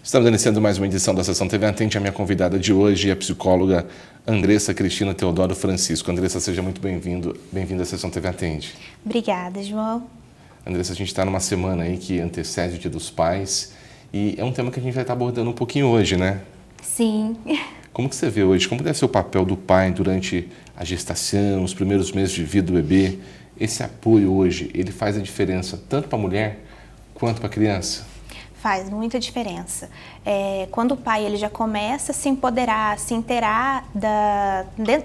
Estamos iniciando mais uma edição da Sessão TV Atende. A minha convidada de hoje é a psicóloga Andressa Cristina Teodoro Francisco. Andressa, seja muito bem-vinda à Sessão TV Atende. Obrigada, João. Andressa, a gente está numa semana aí que antecede o Dia dos Pais e é um tema que a gente vai estar abordando um pouquinho hoje, né? Sim. Como que você vê hoje? Como deve ser o papel do pai durante a gestação, os primeiros meses de vida do bebê? Esse apoio hoje, ele faz a diferença tanto para a mulher quanto para a criança? Faz muita diferença. Quando o pai ele já começa a se empoderar, se inteirar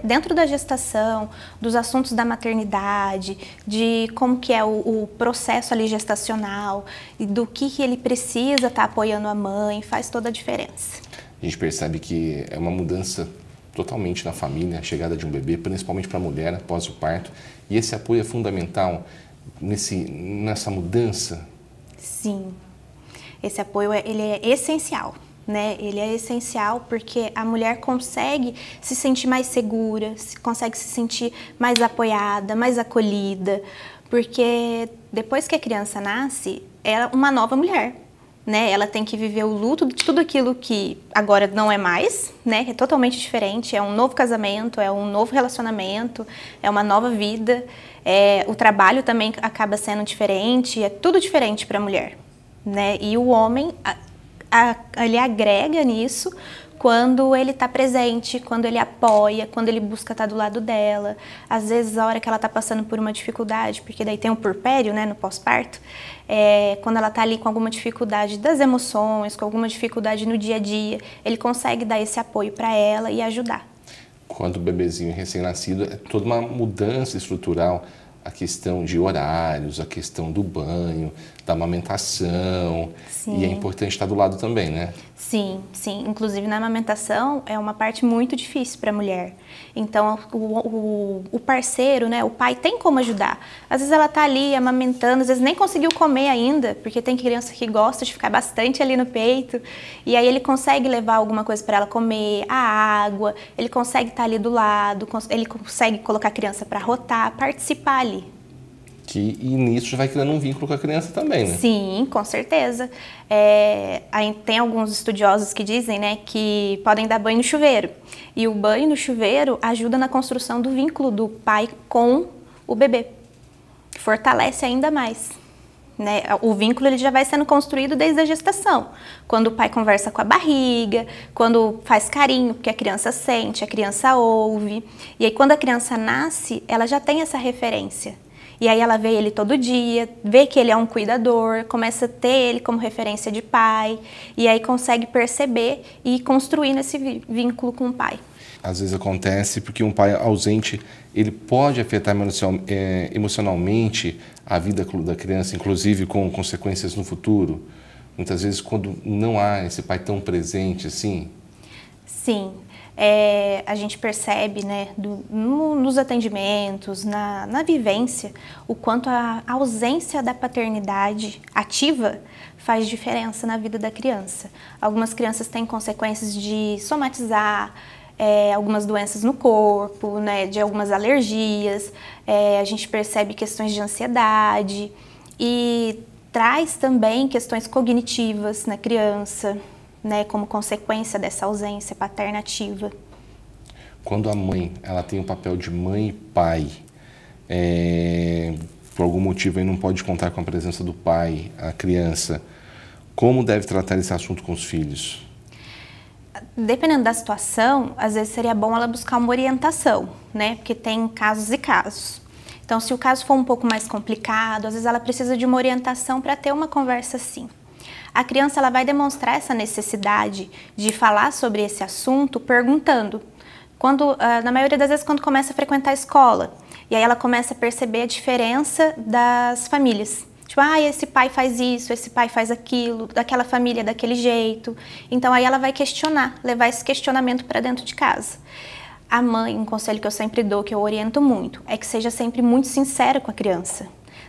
dentro da gestação, dos assuntos da maternidade, de como que é o processo ali gestacional, e do que ele precisa estar apoiando a mãe, faz toda a diferença. A gente percebe que é uma mudança totalmente na família, a chegada de um bebê, principalmente para a mulher após o parto, e esse apoio é fundamental nessa mudança? Sim. Esse apoio ele é essencial, né? Ele é essencial porque a mulher consegue se sentir mais segura, consegue se sentir mais apoiada, mais acolhida, porque depois que a criança nasce, ela é uma nova mulher, né? Ela tem que viver o luto de tudo aquilo que agora não é mais, né? É totalmente diferente, é um novo casamento, é um novo relacionamento, é uma nova vida, o trabalho também acaba sendo diferente, é tudo diferente para a mulher. Né? E o homem, ele agrega nisso quando ele está presente, quando ele apoia, quando ele busca estar do lado dela. Às vezes, a hora que ela está passando por uma dificuldade, porque daí tem o puerpério, né, no pós-parto, quando ela está ali com alguma dificuldade das emoções, com alguma dificuldade no dia a dia, ele consegue dar esse apoio para ela e ajudar. Quando o bebezinho recém-nascido, é toda uma mudança estrutural, a questão de horários, a questão do banho, da amamentação. Sim. E é importante estar do lado também, né? Sim, sim. Inclusive na amamentação é uma parte muito difícil para a mulher. Então o parceiro, né, o pai tem como ajudar. Às vezes ela está ali amamentando, às vezes nem conseguiu comer ainda, porque tem criança que gosta de ficar bastante ali no peito. E aí ele consegue levar alguma coisa para ela comer, a água, ele consegue estar ali do lado, ele consegue colocar a criança para rotar, participar ali. E nisso já vai criando um vínculo com a criança também, né? Sim, com certeza. Tem alguns estudiosos que dizem, né, que podem dar banho no chuveiro. E o banho no chuveiro ajuda na construção do vínculo do pai com o bebê. Fortalece ainda mais. Né? O vínculo ele já vai sendo construído desde a gestação. Quando o pai conversa com a barriga, quando faz carinho, porque a criança sente, a criança ouve. E aí quando a criança nasce, ela já tem essa referência. E aí ela vê ele todo dia, vê que ele é um cuidador, começa a ter ele como referência de pai, e aí consegue perceber e ir construindo esse vínculo com o pai. Às vezes acontece porque um pai ausente, ele pode afetar emocionalmente a vida da criança, inclusive com consequências no futuro. Muitas vezes quando não há esse pai tão presente assim. Sim. A gente percebe, né, nos atendimentos, na vivência, o quanto a ausência da paternidade ativa faz diferença na vida da criança. Algumas crianças têm consequências de somatizar algumas doenças no corpo, né, de algumas alergias, a gente percebe questões de ansiedade e traz também questões cognitivas na criança, né, como consequência dessa ausência paterna ativa. Quando a mãe ela tem o papel de mãe e pai, por algum motivo aí não pode contar com a presença do pai, a criança, como deve tratar esse assunto com os filhos? Dependendo da situação, às vezes seria bom ela buscar uma orientação, né, porque tem casos e casos. Então, se o caso for um pouco mais complicado, às vezes ela precisa de uma orientação para ter uma conversa assim. A criança ela vai demonstrar essa necessidade de falar sobre esse assunto perguntando. Na maioria das vezes, quando começa a frequentar a escola. E aí ela começa a perceber a diferença das famílias. Tipo, esse pai faz isso, esse pai faz aquilo, daquela família daquele jeito. Então aí ela vai questionar, levar esse questionamento para dentro de casa. A mãe, um conselho que eu sempre dou, que eu oriento muito, é que seja sempre muito sincera com a criança.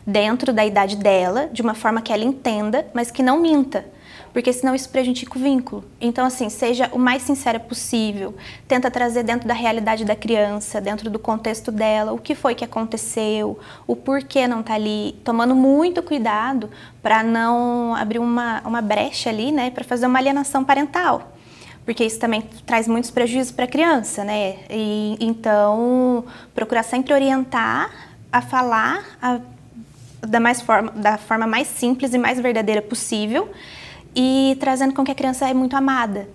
Dentro da idade dela, de uma forma que ela entenda, mas que não minta. porque senão isso prejudica o vínculo. Então, assim, seja o mais sincera possível, tenta trazer dentro da realidade da criança, dentro do contexto dela, o que foi que aconteceu, o porquê não tá ali, tomando muito cuidado para não abrir uma brecha ali, né, para fazer uma alienação parental. Porque isso também traz muitos prejuízos para a criança, né? E, então, procurar sempre orientar a falar da forma mais simples e mais verdadeira possível e trazendo com que a criança é muito amada,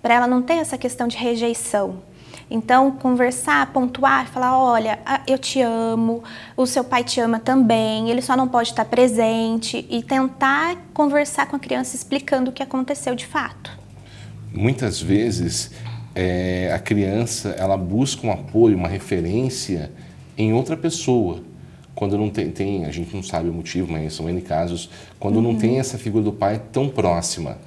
para ela não ter essa questão de rejeição. Então, conversar, pontuar, falar, olha, eu te amo, o seu pai te ama também, ele só não pode estar presente e tentar conversar com a criança explicando o que aconteceu de fato. Muitas vezes a criança ela busca um apoio, uma referência em outra pessoa. Quando não tem, a gente não sabe o motivo, mas são N casos, quando não tem essa figura do pai tão próxima,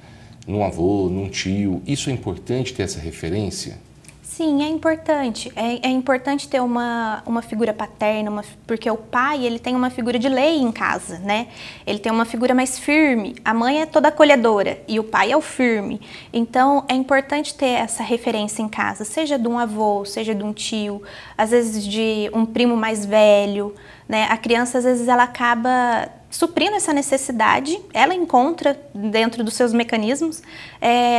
num avô, num tio, isso é importante ter essa referência? Sim, é importante. É importante ter uma figura paterna, porque o pai ele tem uma figura de lei em casa, né? Ele tem uma figura mais firme. A mãe é toda acolhedora e o pai é o firme. Então, é importante ter essa referência em casa, seja de um avô, seja de um tio, às vezes de um primo mais velho, né? A criança, às vezes, ela acaba suprindo essa necessidade, ela encontra dentro dos seus mecanismos,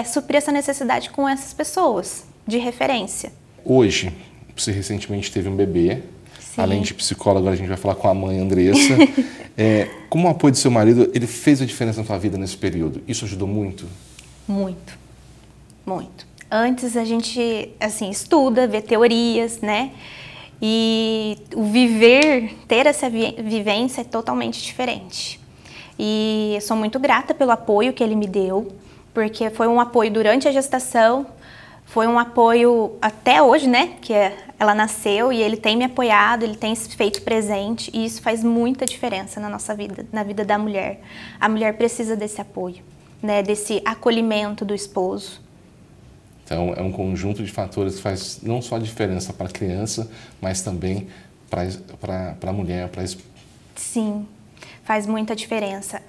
suprir essa necessidade com essas pessoas de referência. Hoje, você recentemente teve um bebê. Sim. Além de psicóloga, agora a gente vai falar com a mãe, Andressa. Como o apoio do seu marido, ele fez a diferença na sua vida nesse período? Isso ajudou muito? Muito, muito. Antes a gente, assim, estuda, vê teorias, né? E o ter essa vivência é totalmente diferente. E eu sou muito grata pelo apoio que ele me deu, porque foi um apoio durante a gestação, foi um apoio até hoje, né, que ela nasceu e ele tem me apoiado, ele tem se feito presente e isso faz muita diferença na nossa vida, na vida da mulher. A mulher precisa desse apoio, né, desse acolhimento do esposo. Então, é um conjunto de fatores que faz não só a diferença para a criança, mas também para a mulher, para a esposa. Sim, faz muita diferença.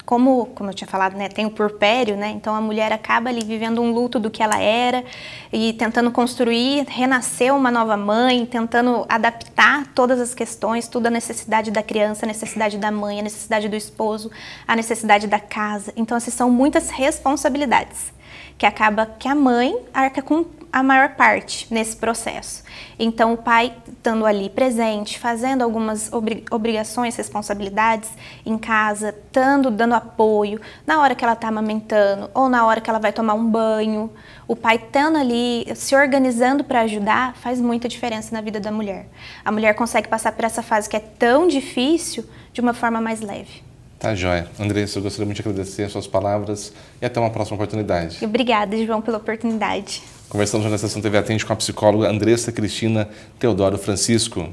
Como eu tinha falado, né, tem o puerpério, né, então a mulher acaba ali vivendo um luto do que ela era e tentando construir, renascer uma nova mãe, tentando adaptar todas as questões, toda a necessidade da criança, a necessidade da mãe, a necessidade do esposo, a necessidade da casa. Então, assim, são muitas responsabilidades que acaba que a mãe arca com a maior parte nesse processo. Então, o pai estando ali presente, fazendo algumas obrigações, responsabilidades em casa, dando apoio, na hora que ela está amamentando ou na hora que ela vai tomar um banho, o pai estando ali, se organizando para ajudar, faz muita diferença na vida da mulher. A mulher consegue passar por essa fase que é tão difícil de uma forma mais leve. Tá joia. Andressa, eu gostaria muito de agradecer as suas palavras e até uma próxima oportunidade. Obrigada, João, pela oportunidade. Conversamos na Estação TV Atende com a psicóloga Andressa Cristina Teodoro Francisco.